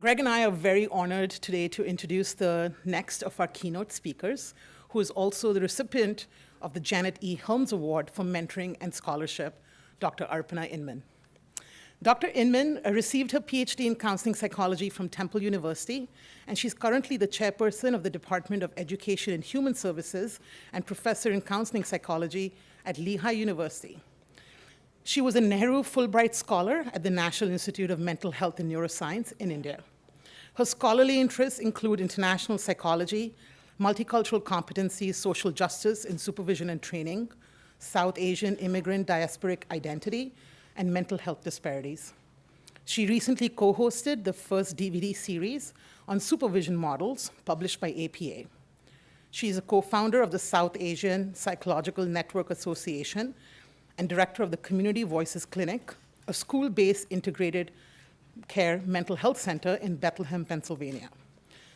Greg and I are very honored today to introduce the next of our keynote speakers, who is also the recipient of the Janet E. Helms Award for Mentoring and Scholarship, Dr. ArpanaInman. Dr. Inman received her PhD in counseling psychology from Temple University, and she's currently the chairperson of the Department of Education and Human Services and professor in counseling psychology at Lehigh University. She was a Nehru Fulbright Scholar at the National Institute of Mental Health and Neuroscience in India. Her scholarly interests include international psychology, multicultural competencies, social justice in supervision and training, South Asian immigrant diasporic identity, and mental health disparities. She recently co-hosted the first DVD series on supervision models published by APA. She is a co-founder of the South Asian Psychological Network Association and director of the Community Voices Clinic, a school-based integrated care mental health center in Bethlehem, Pennsylvania.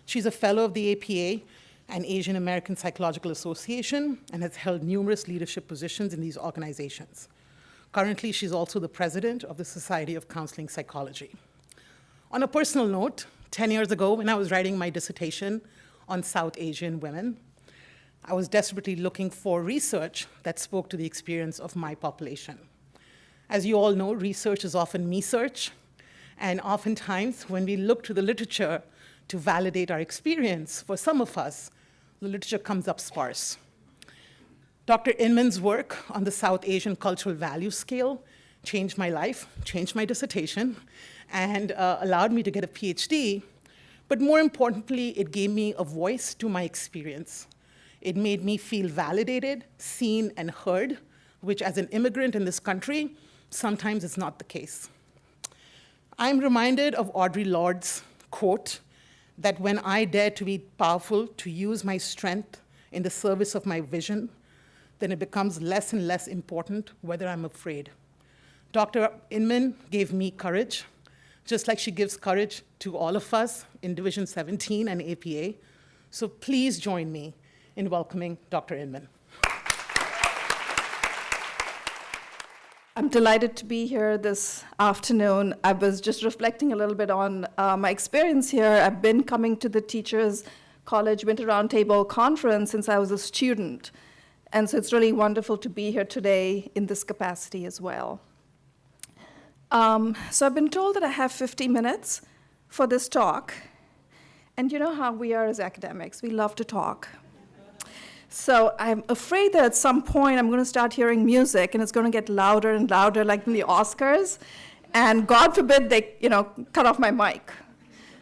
She's a fellow of the APA and Asian American Psychological Association and has held numerous leadership positions in these organizations. Currently, she's also the president of the Society of Counseling Psychology. On a personal note, 10 years ago, when I was writing my dissertation on South Asian women, I was desperately looking for research that spoke to the experience of my population. As you all know, research is often me-search, and oftentimes when we look to the literature to validate our experience, for some of us, the literature comes up sparse. Dr. Inman's work on the South Asian cultural value scale changed my life, changed my dissertation, and allowed me to get a PhD. But more importantly, it gave me a voice to my experience. It made me feel validated, seen, and heard, which as an immigrant in this country, sometimes is not the case. I'm reminded of Audre Lorde's quote that when I dare to be powerful, to use my strength in the service of my vision, then it becomes less and less important whether I'm afraid. Dr. Inman gave me courage, just like she gives courage to all of us in Division 17 and APA. So please join me in welcoming Dr. Inman. I'm delighted to be here this afternoon. I was just reflecting a little bit on my experience here. I've been coming to the Teachers College Winter Roundtable Conference since I was a student. And so it's really wonderful to be here today in this capacity as well. So I've been told that I have 50 minutes for this talk. And you know how we are as academics, we love to talk. So I'm afraid that at some point I'm going to start hearing music and it's going to get louder and louder like in the Oscars. And God forbid they, cut off my mic.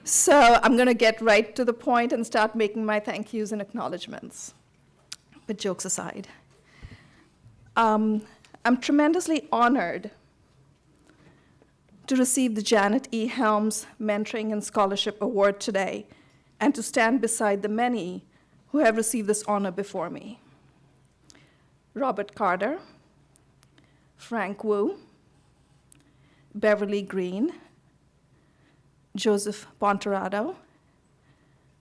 So I'm going to get right to the point and start making my thank yous and acknowledgments. But jokes aside, I'm tremendously honored to receive the Janet E. Helms Mentoring and Scholarship Award today and to stand beside the many who have received this honor before me. Robert Carter, Frank Wu, Beverly Green, Joseph Ponterado,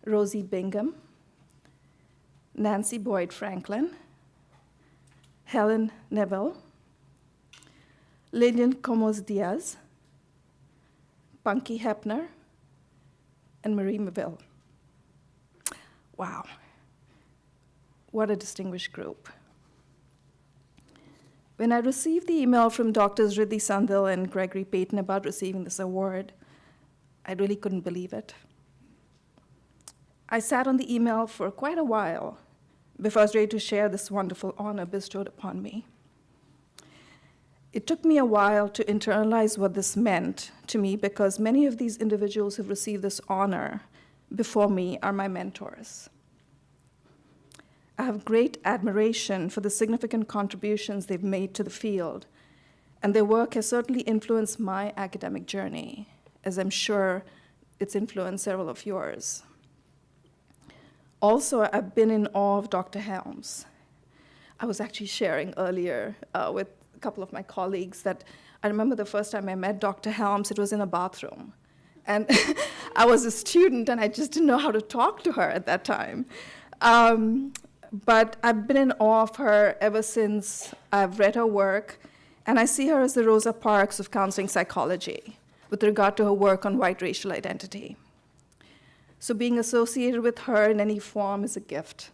Rosie Bingham, Nancy Boyd Franklin, Helen Neville, Lillian Comos Diaz, Punky Hepner, and Marie Maville. Wow. What a distinguished group. When I received the email from Drs. Riddhi Sandil and Gregory Payton about receiving this award, I really couldn't believe it. I sat on the email for quite a while before I was ready to share this wonderful honor bestowed upon me. It took me a while to internalize what this meant to me because many of these individuals who've received this honor before me are my mentors. I have great admiration for the significant contributions they've made to the field, and their work has certainly influenced my academic journey, as I'm sure it's influenced several of yours. Also, I've been in awe of Dr. Helms. I was actually sharing earlier with a couple of my colleagues that I remember the first time I met Dr. Helms, it was in a bathroom. And I was a student, and I just didn't know how to talk to her at that time. But I've been in awe of her ever since I've read her work, and I see her as the Rosa Parks of counseling psychology with regard to her work on white racial identity. So being associated with her in any form is a gift.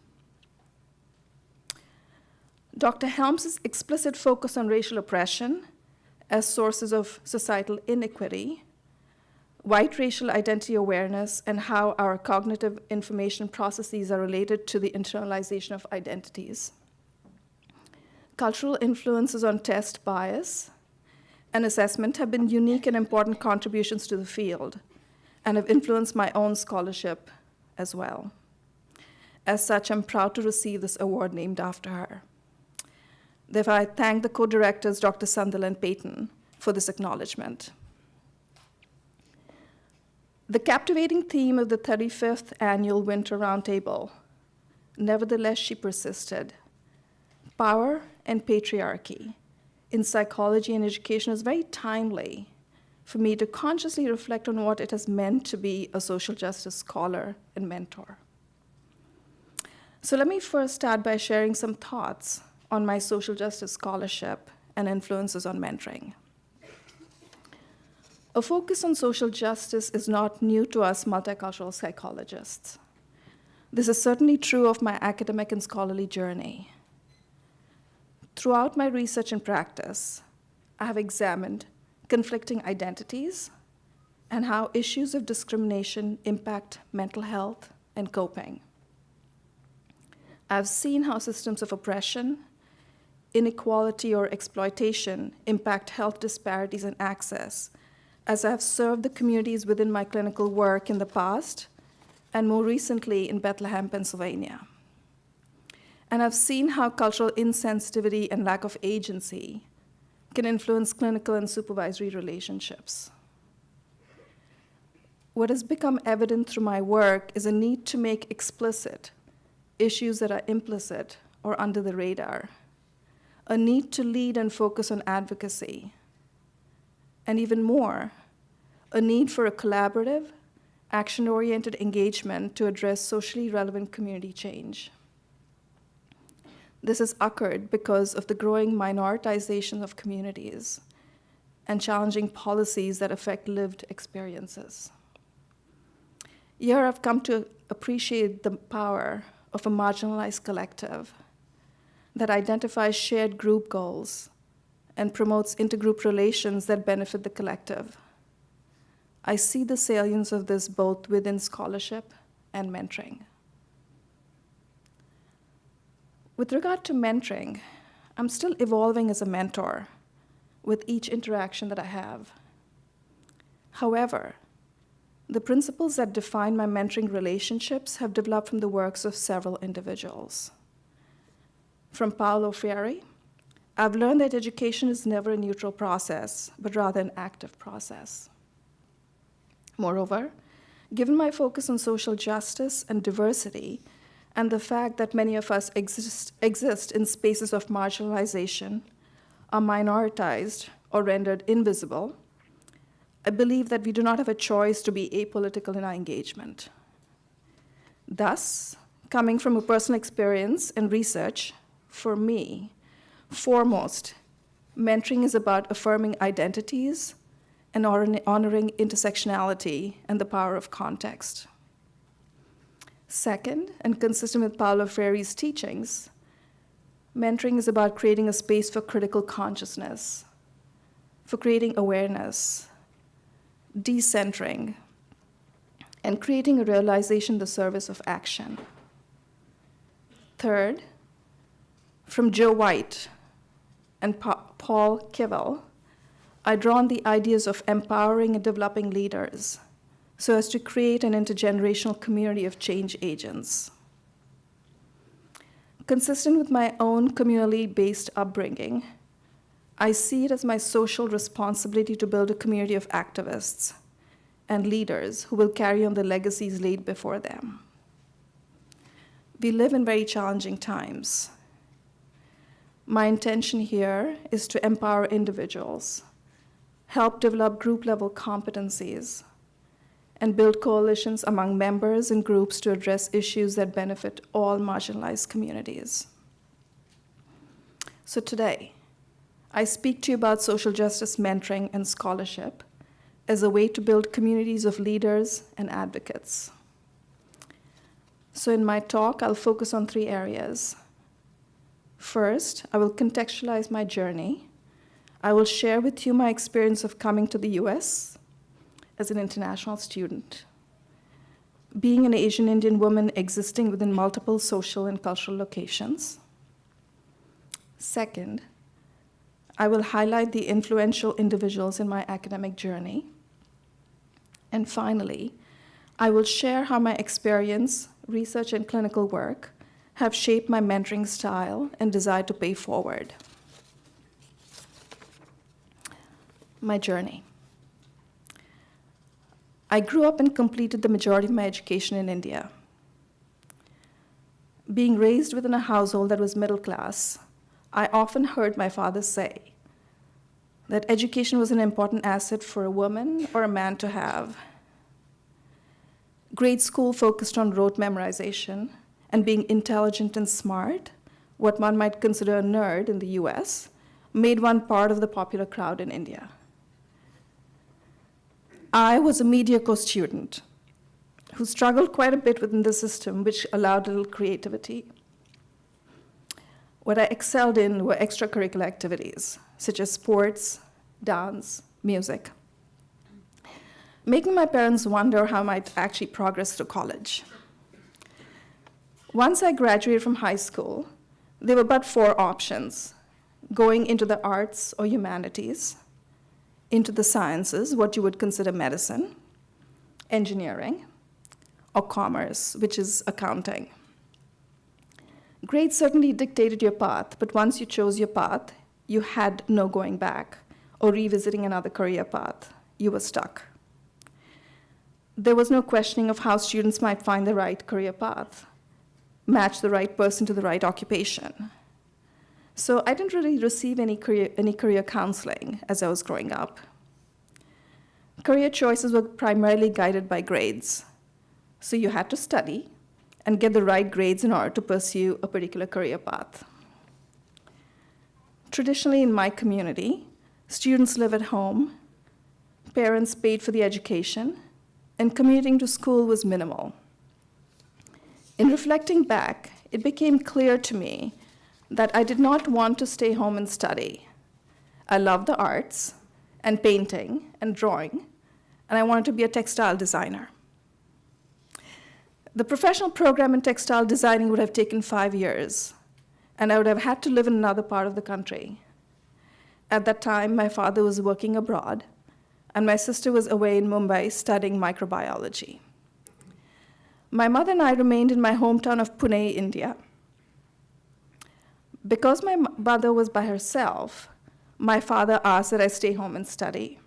Dr. Helms' explicit focus on racial oppression as sources of societal inequity, white racial identity awareness, and how our cognitive information processes are related to the internalization of identities. Cultural influences on test bias and assessment have been unique and important contributions to the field and have influenced my own scholarship as well. As such, I'm proud to receive this award named after her. Therefore, I thank the co-directors, Dr. Sunderland Payton, for this acknowledgement. The captivating theme of the 35th Annual Winter Roundtable, nevertheless, she persisted. Power and patriarchy in psychology and education is very timely for me to consciously reflect on what it has meant to be a social justice scholar and mentor. So let me first start by sharing some thoughts on my social justice scholarship and influences on mentoring. A focus on social justice is not new to us multicultural psychologists. This is certainly true of my academic and scholarly journey. Throughout my research and practice, I have examined conflicting identities and how issues of discrimination impact mental health and coping. I've seen how systems of oppression, inequality, or exploitation impact health disparities and access, as I've served the communities within my clinical work in the past, and more recently in Bethlehem, Pennsylvania. And I've seen how cultural insensitivity and lack of agency can influence clinical and supervisory relationships. What has become evident through my work is a need to make explicit issues that are implicit or under the radar, a need to lead and focus on advocacy, and even more, a need for a collaborative, action-oriented engagement to address socially relevant community change. This has occurred because of the growing minoritization of communities and challenging policies that affect lived experiences. Here I've come to appreciate the power of a marginalized collective that identifies shared group goals and promotes intergroup relations that benefit the collective. I see the salience of this both within scholarship and mentoring. With regard to mentoring, I'm still evolving as a mentor with each interaction that I have. However, the principles that define my mentoring relationships have developed from the works of several individuals. From Paulo Freire, I've learned that education is never a neutral process, but rather an active process. Moreover, given my focus on social justice and diversity, and the fact that many of us exist in spaces of marginalization, are minoritized or rendered invisible, I believe that we do not have a choice to be apolitical in our engagement. Thus, coming from a personal experience and research, for me, foremost, mentoring is about affirming identities and honoring intersectionality and the power of context. Second, and consistent with Paulo Freire's teachings, mentoring is about creating a space for critical consciousness, for creating awareness, decentering, and creating a realization in the service of action. Third, from Joe White and Paul Kivel, I draw on the ideas of empowering and developing leaders so as to create an intergenerational community of change agents. Consistent with my own communally-based upbringing, I see it as my social responsibility to build a community of activists and leaders who will carry on the legacies laid before them. We live in very challenging times. My intention here is to empower individuals, help develop group-level competencies, and build coalitions among members and groups to address issues that benefit all marginalized communities. So today, I speak to you about social justice mentoring and scholarship as a way to build communities of leaders and advocates. So in my talk, I'll focus on 3 areas. First, I will contextualize my journey. I will share with you my experience of coming to the US as an international student, being an Asian Indian woman existing within multiple social and cultural locations. Second, I will highlight the influential individuals in my academic journey. And finally, I will share how my experience, research, and clinical work have shaped my mentoring style and desire to pay forward. My journey. I grew up and completed the majority of my education in India. Being raised within a household that was middle class, I often heard my father say that education was an important asset for a woman or a man to have. Grade school focused on rote memorization and being intelligent and smart, what one might consider a nerd in the US, made one part of the popular crowd in India. I was a mediocre student who struggled quite a bit within the system, which allowed little creativity. What I excelled in were extracurricular activities, such as sports, dance, music, making my parents wonder how I might actually progress to college. Once I graduated from high school, there were but 4 options: going into the arts or humanities, into the sciences, what you would consider medicine, engineering, or commerce, which is accounting. Grades certainly dictated your path, but once you chose your path, you had no going back or revisiting another career path. You were stuck. There was no questioning of how students might find the right career path, match the right person to the right occupation. So I didn't really receive any career counseling as I was growing up. Career choices were primarily guided by grades. So you had to study and get the right grades in order to pursue a particular career path. Traditionally in my community, students live at home, parents paid for the education, and commuting to school was minimal. In reflecting back, it became clear to me that I did not want to stay home and study. I loved the arts and painting and drawing, and I wanted to be a textile designer. The professional program in textile designing would have taken 5 years, and I would have had to live in another part of the country. At that time, my father was working abroad, and my sister was away in Mumbai studying microbiology. My mother and I remained in my hometown of Pune, India. Because my mother was by herself, my father asked that I stay home and study.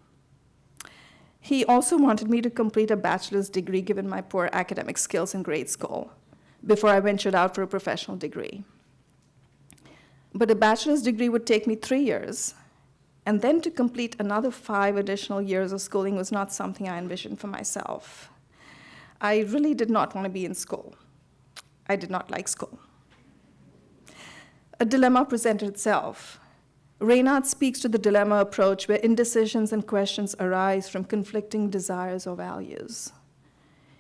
He also wanted me to complete a bachelor's degree given my poor academic skills in grade school before I ventured out for a professional degree. But a bachelor's degree would take me 3 years, and then to complete another 5 additional years of schooling was not something I envisioned for myself. I really did not want to be in school. I did not like school. A dilemma presented itself. Reynard speaks to the dilemma approach where indecisions and questions arise from conflicting desires or values.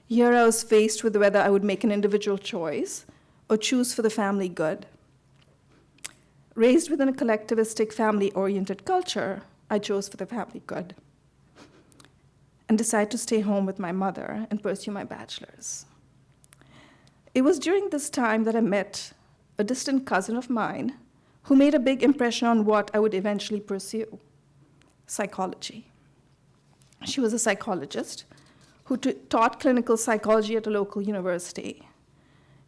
Here I was faced with whether I would make an individual choice or choose for the family good. Raised within a collectivistic, family-oriented culture, I chose for the family good and decided to stay home with my mother and pursue my bachelor's. It was during this time that I met a distant cousin of mine who made a big impression on what I would eventually pursue: psychology. She was a psychologist who taught clinical psychology at a local university.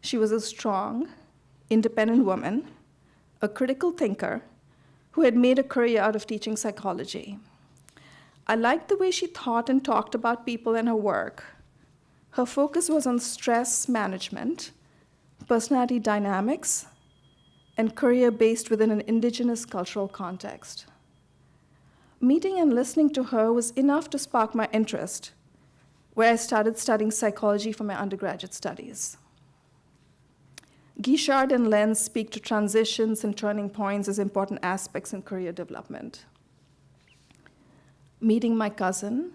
She was a strong, independent woman, a critical thinker who had made a career out of teaching psychology. I liked the way she thought and talked about people and her work. Her focus was on stress management, personality dynamics, and career based within an indigenous cultural context. Meeting and listening to her was enough to spark my interest, where I started studying psychology for my undergraduate studies. Guichard and Lenz speak to transitions and turning points as important aspects in career development. Meeting my cousin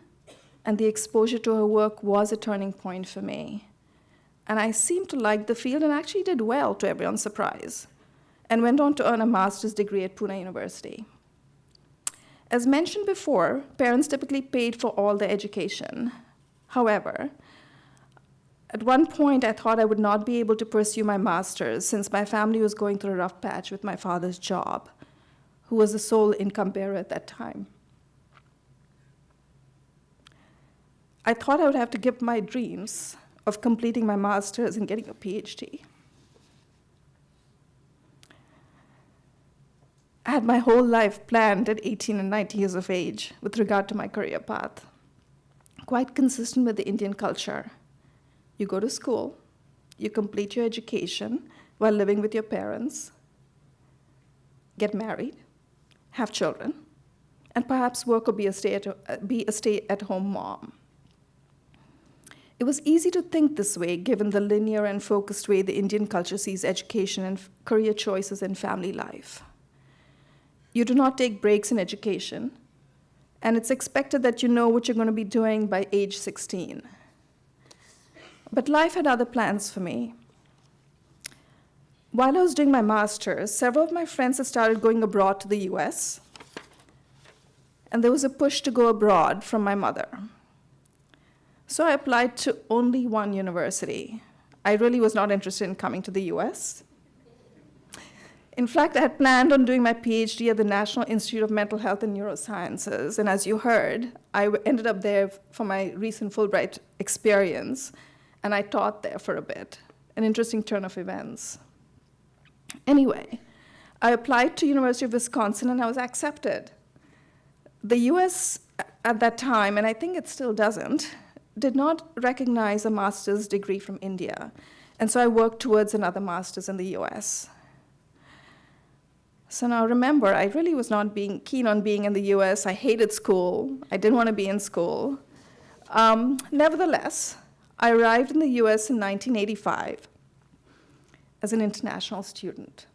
and the exposure to her work was a turning point for me. and I seemed to like the field and actually did well, to everyone's surprise, and went on to earn a master's degree at Pune University. As mentioned before, parents typically paid for all their education. However, at one point, I thought I would not be able to pursue my master's since my family was going through a rough patch with my father's job, who was the sole income bearer at that time. I thought I would have to give my dreams of completing my master's and getting a PhD. I had my whole life planned at 18 and 19 years of age with regard to my career path, quite consistent with the Indian culture. You go to school, you complete your education while living with your parents, get married, have children, and perhaps work or be a stay-at-home mom. It was easy to think this way, given the linear and focused way the Indian culture sees education and career choices in family life. You do not take breaks in education, and it's expected that you know what you're going to be doing by age 16. But life had other plans for me. While I was doing my master's, several of my friends had started going abroad to the US, and there was a push to go abroad from my mother. So I applied to only one university. I really was not interested in coming to the US. In fact, I had planned on doing my PhD at the National Institute of Mental Health and Neurosciences, and as you heard, I ended up there for my recent Fulbright experience, and I taught there for a bit, an interesting turn of events. Anyway, I applied to University of Wisconsin, and I was accepted. The US at that time, and I think it still doesn't, did not recognize a master's degree from India, and so I worked towards another master's in the US. So now remember, I really was not keen on being in the US. I hated school. I didn't want to be in school. Nevertheless, I arrived in the US in 1985 as an international student.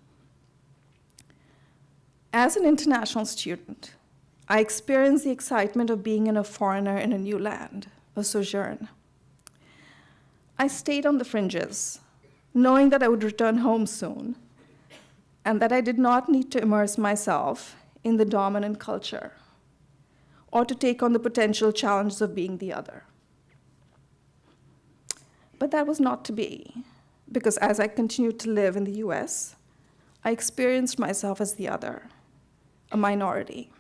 As an international student, I experienced the excitement of being a foreigner in a new land, a sojourn. I stayed on the fringes, knowing that I would return home soon, and that I did not need to immerse myself in the dominant culture or to take on the potential challenges of being the other. But that was not to be, because as I continued to live in the US, I experienced myself as the other, a minority,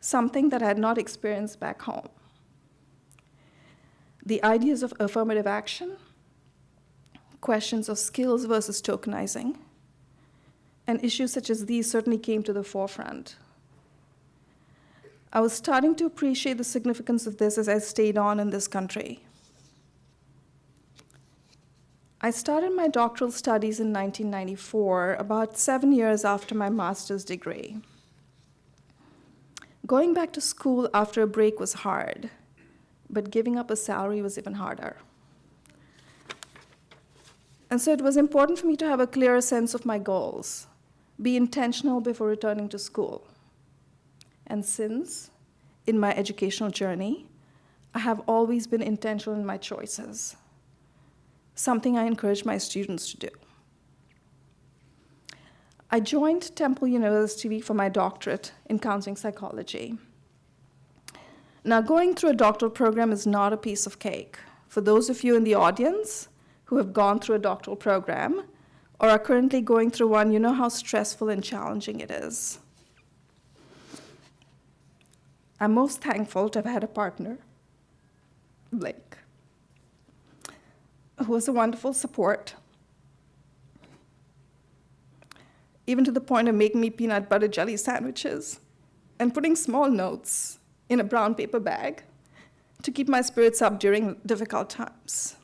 something that I had not experienced back home. The ideas of affirmative action, questions of skills versus tokenizing, and issues such as these certainly came to the forefront. I was starting to appreciate the significance of this as I stayed on in this country. I started my doctoral studies in 1994, about 7 years after my master's degree. Going back to school after a break was hard, but giving up a salary was even harder. And so it was important for me to have a clearer sense of my goals, be intentional before returning to school. And since, in my educational journey, I have always been intentional in my choices, something I encourage my students to do. I joined Temple University for my doctorate in counseling psychology. Now, going through a doctoral program is not a piece of cake. For those of you in the audience who have gone through a doctoral program or are currently going through one, you know how stressful and challenging it is. I'm most thankful to have had a partner, Blake, who was a wonderful support, even to the point of making me peanut butter jelly sandwiches and putting small notes in a brown paper bag to keep my spirits up during difficult times.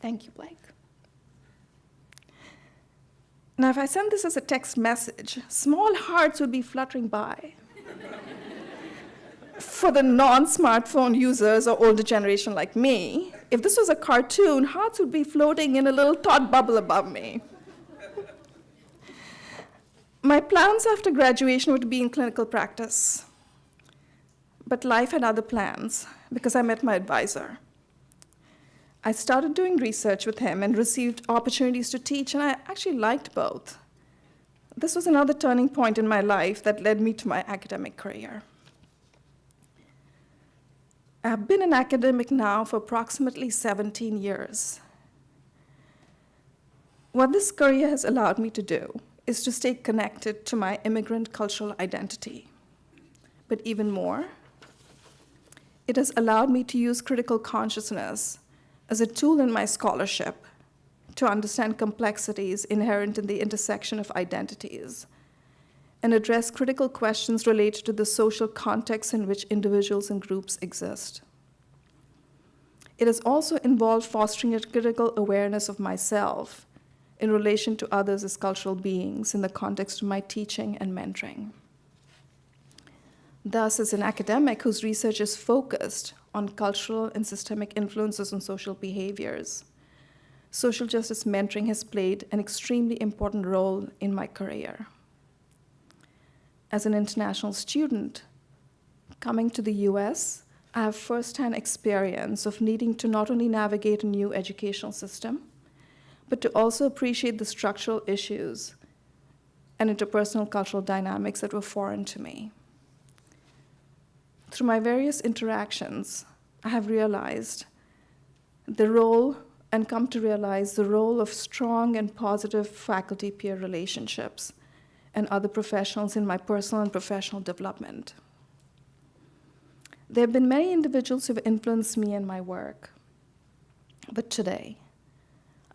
Thank you, Blake. Now, if I send this as a text message, small hearts would be fluttering by. For the non-smartphone users or older generation like me, if this was a cartoon, hearts would be floating in a little thought bubble above me. My plans after graduation were to be in clinical practice. But life had other plans because I met my advisor. I started doing research with him and received opportunities to teach, and I actually liked both. This was another turning point in my life that led me to my academic career. I've been an academic now for approximately 17 years. What this career has allowed me to do is to stay connected to my immigrant cultural identity. But even more, it has allowed me to use critical consciousness as a tool in my scholarship to understand complexities inherent in the intersection of identities and address critical questions related to the social context in which individuals and groups exist. It has also involved fostering a critical awareness of myself in relation to others as cultural beings in the context of my teaching and mentoring. Thus, as an academic whose research is focused on cultural and systemic influences on social behaviors, social justice mentoring has played an extremely important role in my career. As an international student, coming to the US, I have firsthand experience of needing to not only navigate a new educational system, but to also appreciate the structural issues and interpersonal cultural dynamics that were foreign to me. Through my various interactions, I have realized the role and come to realize the role of strong and positive faculty-peer relationships and other professionals in my personal and professional development. There have been many individuals who have influenced me and my work, but today,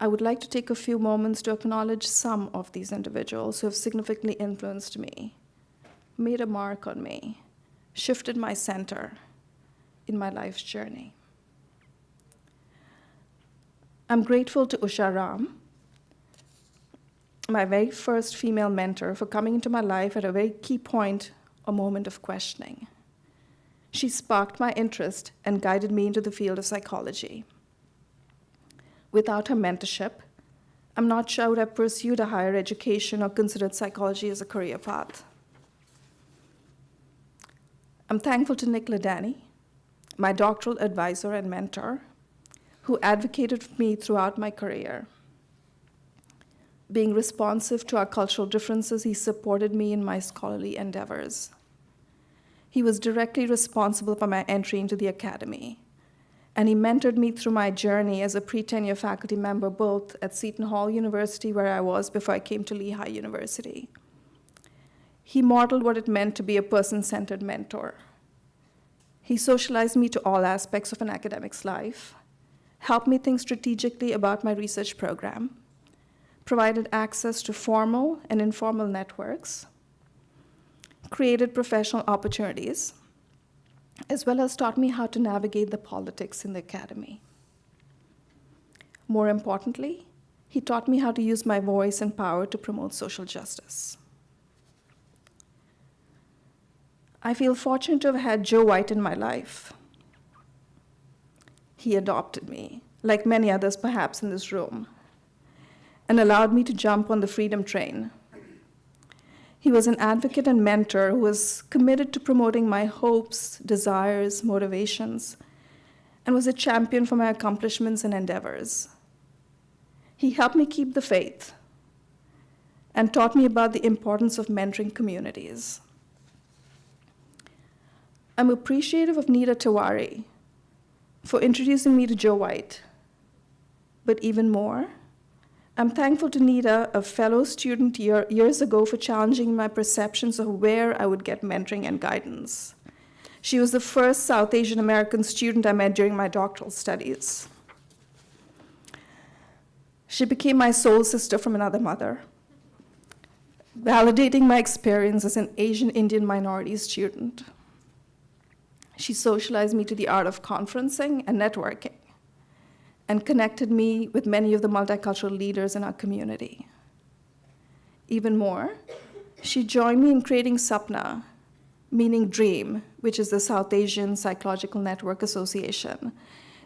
I would like to take a few moments to acknowledge some of these individuals who have significantly influenced me, made a mark on me, shifted my center in my life's journey. I'm grateful to Usha Ram, my very first female mentor, for coming into my life at a very key point, a moment of questioning. She sparked my interest and guided me into the field of psychology. Without her mentorship, I'm not sure I would have pursued a higher education or considered psychology as a career path. I'm thankful to Nick Ladani, my doctoral advisor and mentor, who advocated for me throughout my career. Being responsive to our cultural differences, he supported me in my scholarly endeavors. He was directly responsible for my entry into the academy, and he mentored me through my journey as a pre-tenure faculty member both at Seton Hall University, where I was before I came to Lehigh University. He modeled what it meant to be a person-centered mentor. He socialized me to all aspects of an academic's life, helped me think strategically about my research program, provided access to formal and informal networks, created professional opportunities, as well as taught me how to navigate the politics in the academy. More importantly, he taught me how to use my voice and power to promote social justice. I feel fortunate to have had Joe White in my life. He adopted me, like many others perhaps in this room, and allowed me to jump on the freedom train. He was an advocate and mentor who was committed to promoting my hopes, desires, motivations, and was a champion for my accomplishments and endeavors. He helped me keep the faith and taught me about the importance of mentoring communities. I'm appreciative of Nita Tiwari for introducing me to Joe White, but even more, I'm thankful to Nita, a fellow student years ago, for challenging my perceptions of where I would get mentoring and guidance. She was the first South Asian American student I met during my doctoral studies. She became my soul sister from another mother, validating my experience as an Asian Indian minority student. She socialized me to the art of conferencing and networking, and connected me with many of the multicultural leaders in our community. Even more, she joined me in creating SAPNA, meaning DREAM, which is the South Asian Psychological Network Association.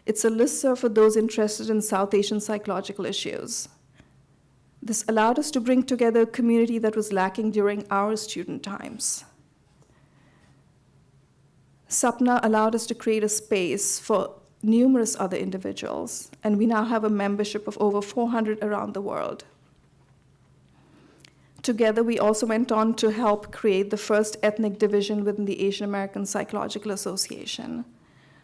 It's a listserv for those interested in South Asian psychological issues. This allowed us to bring together a community that was lacking during our student times. SAPNA allowed us to create a space for numerous other individuals, and we now have a membership of over 400 around the world. Together, we also went on to help create the first ethnic division within the Asian American Psychological Association,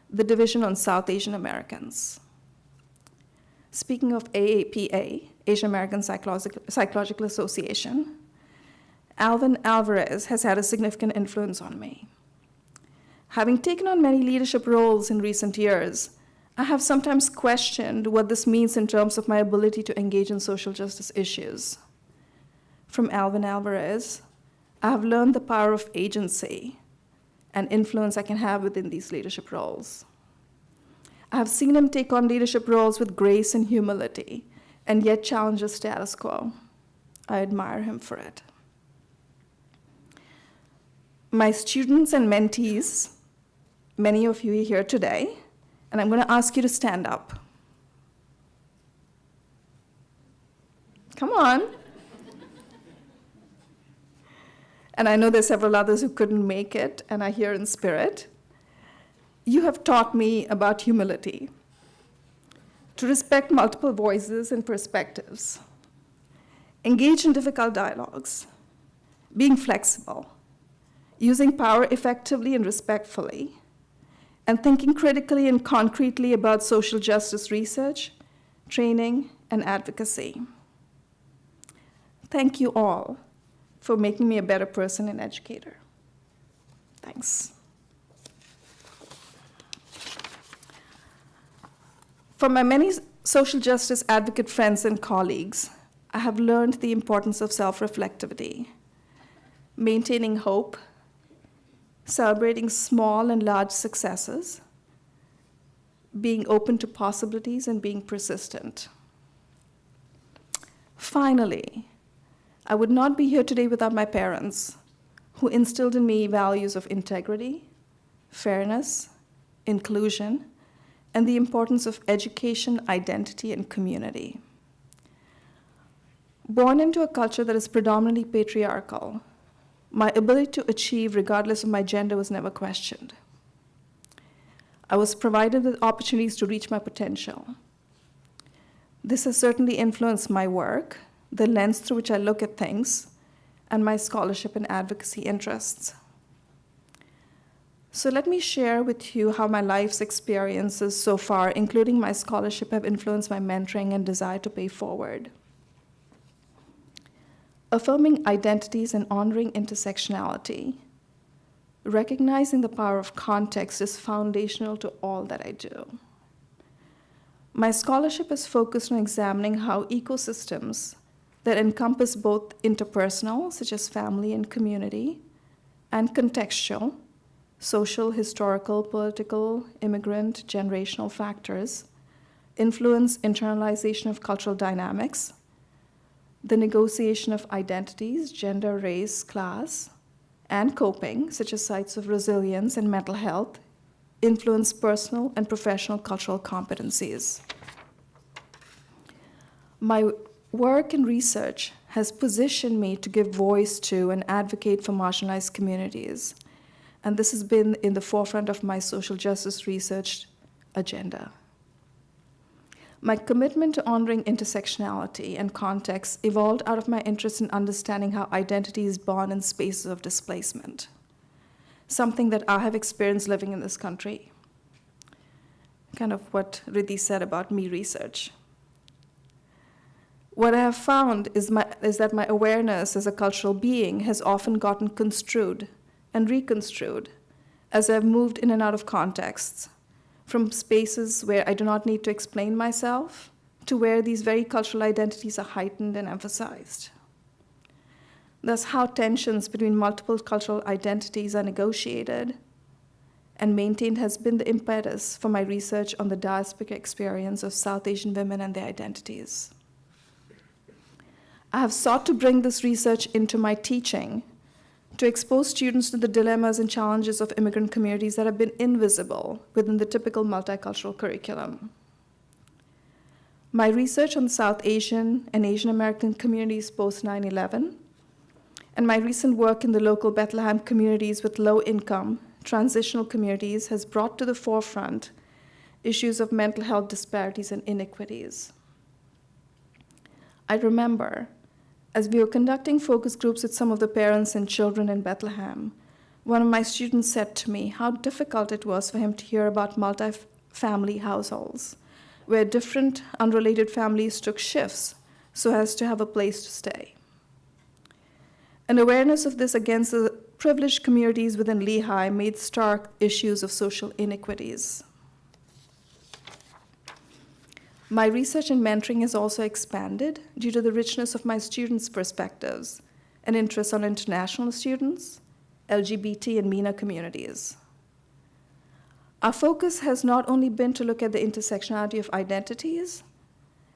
the Division on South Asian Americans. Speaking of AAPA, Asian American Psychological Association, Alvin Alvarez has had a significant influence on me. Having taken on many leadership roles in recent years, I have sometimes questioned what this means in terms of my ability to engage in social justice issues. From Alvin Alvarez, I have learned the power of agency and influence I can have within these leadership roles. I have seen him take on leadership roles with grace and humility, and yet challenge the status quo. I admire him for it. My students and mentees, many of you are here today, and I'm going to ask you to stand up. Come on. And I know there's several others who couldn't make it and are here in spirit. You have taught me about humility, to respect multiple voices and perspectives, engage in difficult dialogues, being flexible, using power effectively and respectfully, and thinking critically and concretely about social justice research, training, and advocacy. Thank you all for making me a better person and educator. Thanks. From my many social justice advocate friends and colleagues, I have learned the importance of self-reflectivity, maintaining hope, celebrating small and large successes, being open to possibilities, and being persistent. Finally, I would not be here today without my parents, who instilled in me values of integrity, fairness, inclusion, and the importance of education, identity, and community. Born into a culture that is predominantly patriarchal, my ability to achieve regardless of my gender was never questioned. I was provided with opportunities to reach my potential. This has certainly influenced my work, the lens through which I look at things, and my scholarship and advocacy interests. So let me share with you how my life's experiences so far, including my scholarship, have influenced my mentoring and desire to pay forward. Affirming identities and honoring intersectionality, recognizing the power of context is foundational to all that I do. My scholarship is focused on examining how ecosystems that encompass both interpersonal, such as family and community, and contextual, social, historical, political, immigrant, generational factors, influence internalization of cultural dynamics, the negotiation of identities, gender, race, class, and coping, such as sites of resilience and mental health, influence personal and professional cultural competencies. My work and research has positioned me to give voice to and advocate for marginalized communities, and this has been in the forefront of my social justice research agenda. My commitment to honoring intersectionality and context evolved out of my interest in understanding how identity is born in spaces of displacement, something that I have experienced living in this country. Kind of what Riddhi said about me research. What I have found is that my awareness as a cultural being has often gotten construed and reconstrued as I've moved in and out of contexts, from spaces where I do not need to explain myself to where these very cultural identities are heightened and emphasized. Thus, how tensions between multiple cultural identities are negotiated and maintained has been the impetus for my research on the diasporic experience of South Asian women and their identities. I have sought to bring this research into my teaching to expose students to the dilemmas and challenges of immigrant communities that have been invisible within the typical multicultural curriculum. My research on South Asian and Asian American communities post 9/11, and my recent work in the local Bethlehem communities with low-income, transitional communities has brought to the forefront issues of mental health disparities and inequities. I remember, as we were conducting focus groups with some of the parents and children in Bethlehem, one of my students said to me how difficult it was for him to hear about multi-family households, where different unrelated families took shifts so as to have a place to stay. An awareness of this against the privileged communities within Lehigh made stark issues of social inequities. My research and mentoring has also expanded due to the richness of my students' perspectives and interests on international students, LGBT and MENA communities. Our focus has not only been to look at the intersectionality of identities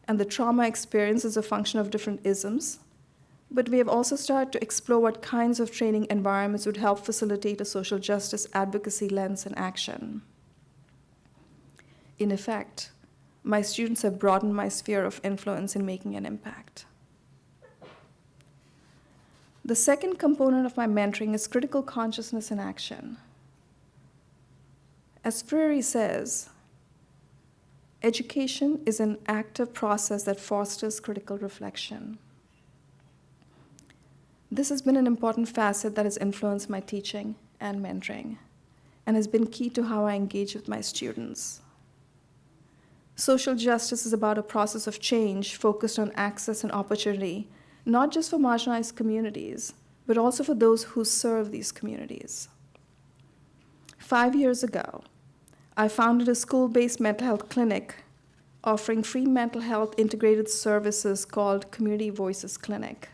and the trauma experienced as a function of different isms, but we have also started to explore what kinds of training environments would help facilitate a social justice advocacy lens in action. In effect, my students have broadened my sphere of influence in making an impact. The second component of my mentoring is critical consciousness in action. As Freire says, education is an active process that fosters critical reflection. This has been an important facet that has influenced my teaching and mentoring, and has been key to how I engage with my students. Social justice is about a process of change focused on access and opportunity, not just for marginalized communities, but also for those who serve these communities. 5 years ago, I founded a school-based mental health clinic offering free mental health integrated services called Community Voices Clinic.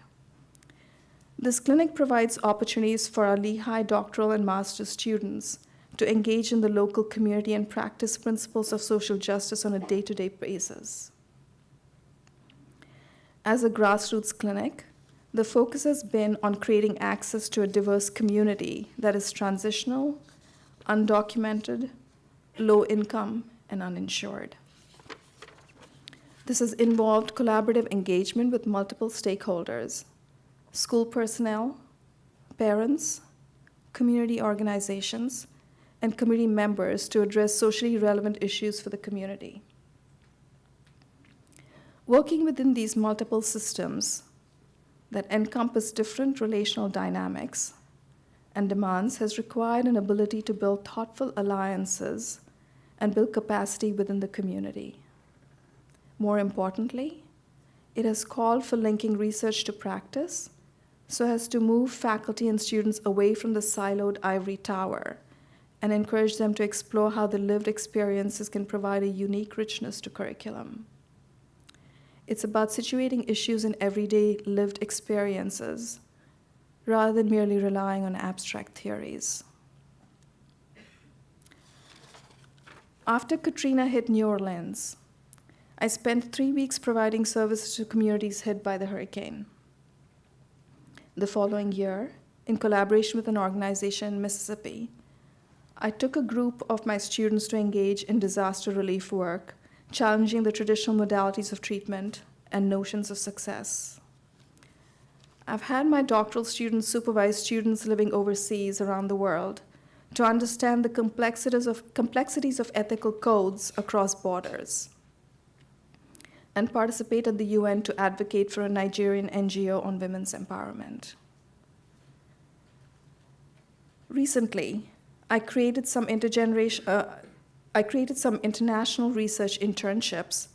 This clinic provides opportunities for our Lehigh doctoral and master's students to engage in the local community and practice principles of social justice on a day-to-day basis. As a grassroots clinic, the focus has been on creating access to a diverse community that is transitional, undocumented, low income, and uninsured. This has involved collaborative engagement with multiple stakeholders: school personnel, parents, community organizations, and community members to address socially relevant issues for the community. Working within these multiple systems that encompass different relational dynamics and demands has required an ability to build thoughtful alliances and build capacity within the community. More importantly, it has called for linking research to practice so as to move faculty and students away from the siloed ivory tower and encourage them to explore how the lived experiences can provide a unique richness to curriculum. It's about situating issues in everyday lived experiences rather than merely relying on abstract theories. After Katrina hit New Orleans, I spent 3 weeks providing services to communities hit by the hurricane. The following year, in collaboration with an organization in Mississippi, I took a group of my students to engage in disaster relief work, challenging the traditional modalities of treatment and notions of success. I've had my doctoral students supervise students living overseas around the world to understand the complexities of ethical codes across borders, and participate at the UN to advocate for a Nigerian NGO on women's empowerment. Recently, I created some international research internships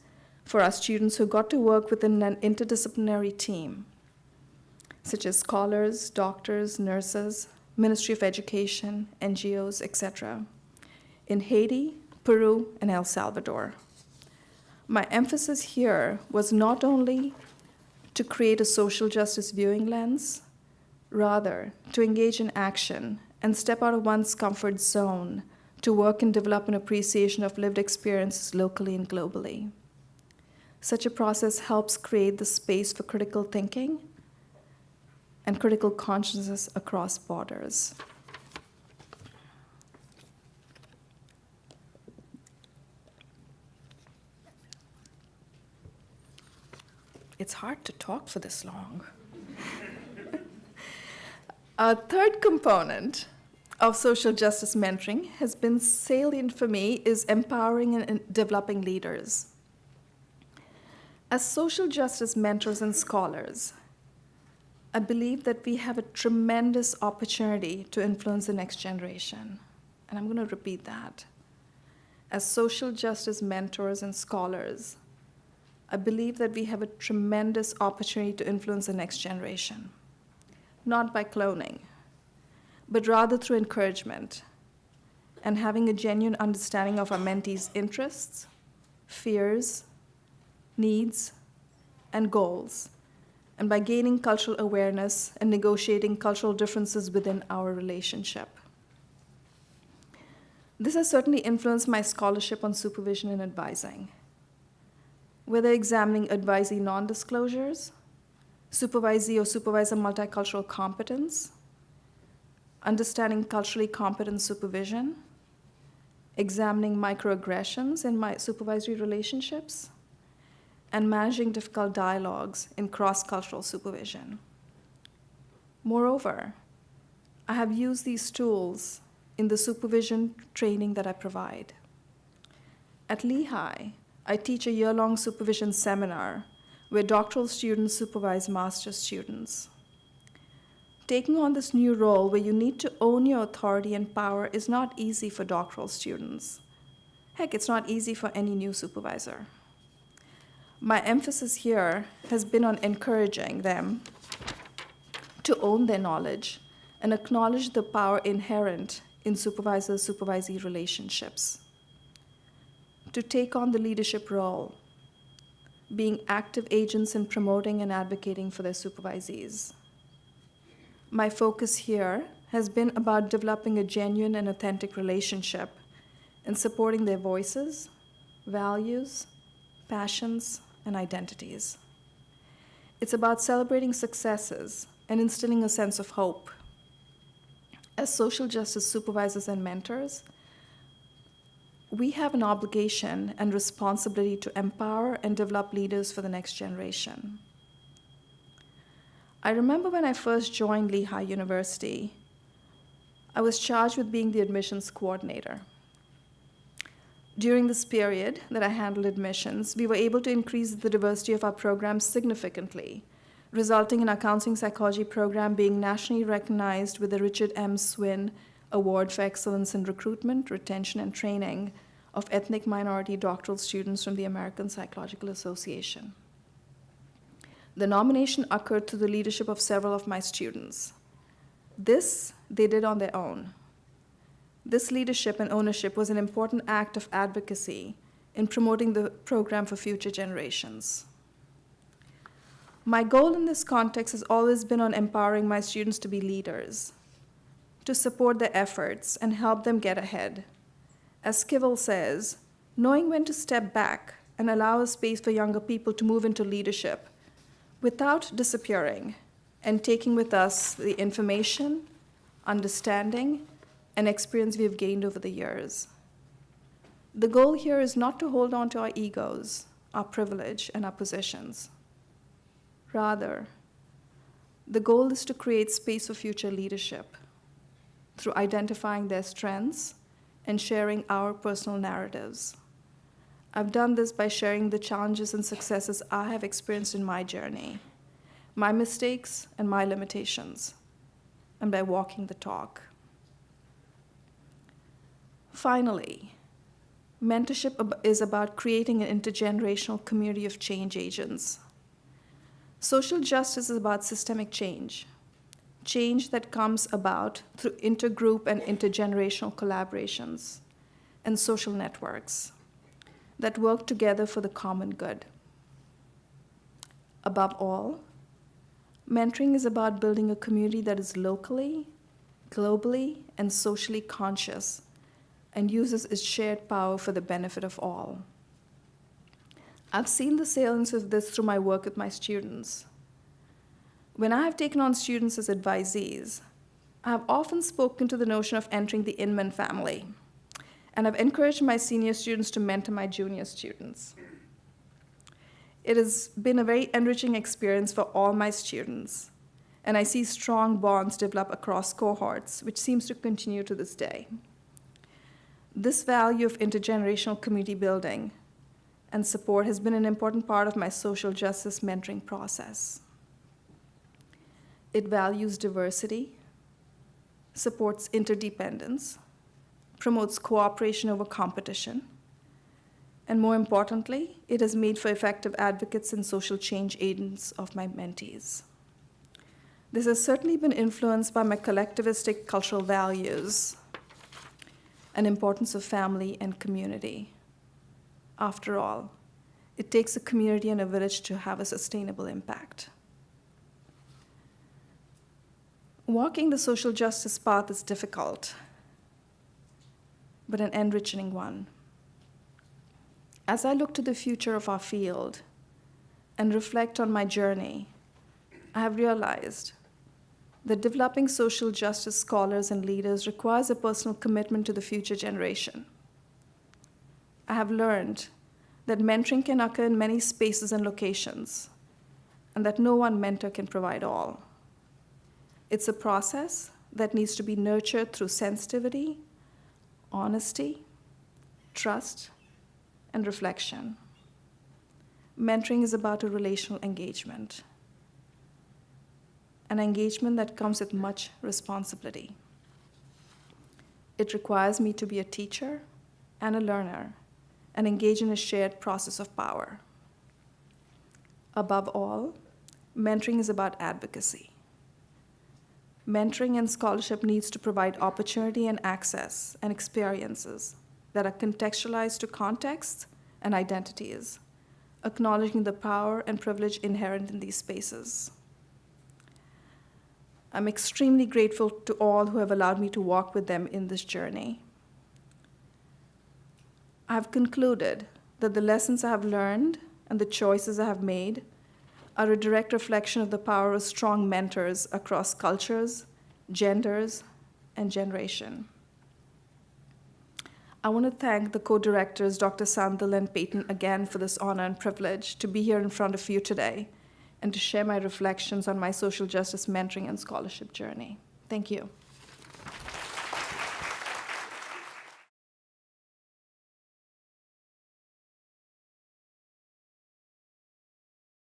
for our students who got to work within an interdisciplinary team, such as scholars, doctors, nurses, Ministry of Education, NGOs, etc., in Haiti, Peru, and El Salvador. My emphasis here was not only to create a social justice viewing lens, rather to engage in action and step out of one's comfort zone to work and develop an appreciation of lived experiences locally and globally. Such a process helps create the space for critical thinking and critical consciousness across borders. It's hard to talk for this long. A third component of social justice mentoring has been salient for me is empowering and developing leaders. As social justice mentors and scholars, I believe that we have a tremendous opportunity to influence the next generation. And I'm going to repeat that. As social justice mentors and scholars, I believe that we have a tremendous opportunity to influence the next generation. Not by cloning, but rather through encouragement and having a genuine understanding of our mentees' interests, fears, needs, and goals, and by gaining cultural awareness and negotiating cultural differences within our relationship. This has certainly influenced my scholarship on supervision and advising. Whether examining advisee non-disclosures, supervisee or supervisor multicultural competence, understanding culturally competent supervision, examining microaggressions in my supervisory relationships, and managing difficult dialogues in cross-cultural supervision. Moreover, I have used these tools in the supervision training that I provide. At Lehigh, I teach a year-long supervision seminar where doctoral students supervise master's students. Taking on this new role where you need to own your authority and power is not easy for doctoral students. Heck, it's not easy for any new supervisor. My emphasis here has been on encouraging them to own their knowledge and acknowledge the power inherent in supervisor-supervisee relationships, to take on the leadership role, being active agents in promoting and advocating for their supervisees. My focus here has been about developing a genuine and authentic relationship and supporting their voices, values, passions, and identities. It's about celebrating successes and instilling a sense of hope. As social justice supervisors and mentors, we have an obligation and responsibility to empower and develop leaders for the next generation. I remember when I first joined Lehigh University, I was charged with being the admissions coordinator. During this period that I handled admissions, we were able to increase the diversity of our programs significantly, resulting in our counseling psychology program being nationally recognized with the Richard M. Swin Award for Excellence in Recruitment, Retention, and Training of Ethnic Minority Doctoral Students from the American Psychological Association. The nomination occurred through the leadership of several of my students. This they did on their own. This leadership and ownership was an important act of advocacy in promoting the program for future generations. My goal in this context has always been on empowering my students to be leaders, to support their efforts and help them get ahead. As Skivel says, knowing when to step back and allow a space for younger people to move into leadership without disappearing and taking with us the information, understanding, and experience we have gained over the years. The goal here is not to hold on to our egos, our privilege, and our positions. Rather, the goal is to create space for future leadership through identifying their strengths and sharing our personal narratives. I've done this by sharing the challenges and successes I have experienced in my journey, my mistakes and my limitations, and by walking the talk. Finally, mentorship is about creating an intergenerational community of change agents. Social justice is about systemic change, change that comes about through intergroup and intergenerational collaborations and social networks that work together for the common good. Above all, mentoring is about building a community that is locally, globally, and socially conscious and uses its shared power for the benefit of all. I've seen the salience of this through my work with my students. When I have taken on students as advisees, I have often spoken to the notion of entering the Inman family, and I've encouraged my senior students to mentor my junior students. It has been a very enriching experience for all my students, and I see strong bonds develop across cohorts, which seems to continue to this day. This value of intergenerational community building and support has been an important part of my social justice mentoring process. It values diversity, supports interdependence, promotes cooperation over competition, and more importantly, it has made for effective advocates and social change agents of my mentees. This has certainly been influenced by my collectivistic cultural values and importance of family and community. After all, it takes a community and a village to have a sustainable impact. Walking the social justice path is difficult, but an enriching one. As I look to the future of our field and reflect on my journey, I have realized that developing social justice scholars and leaders requires a personal commitment to the future generation. I have learned that mentoring can occur in many spaces and locations, and that no one mentor can provide all. It's a process that needs to be nurtured through sensitivity, honesty, trust, and reflection. Mentoring is about a relational engagement, an engagement that comes with much responsibility. It requires me to be a teacher and a learner and engage in a shared process of power. Above all, mentoring is about advocacy. Mentoring and scholarship needs to provide opportunity and access and experiences that are contextualized to contexts and identities, acknowledging the power and privilege inherent in these spaces. I'm extremely grateful to all who have allowed me to walk with them in this journey. I have concluded that the lessons I have learned and the choices I have made are a direct reflection of the power of strong mentors across cultures, genders, and generation. I want to thank the co-directors, Dr. Sandil and Peyton, again for this honor and privilege to be here in front of you today and to share my reflections on my social justice mentoring and scholarship journey. Thank you.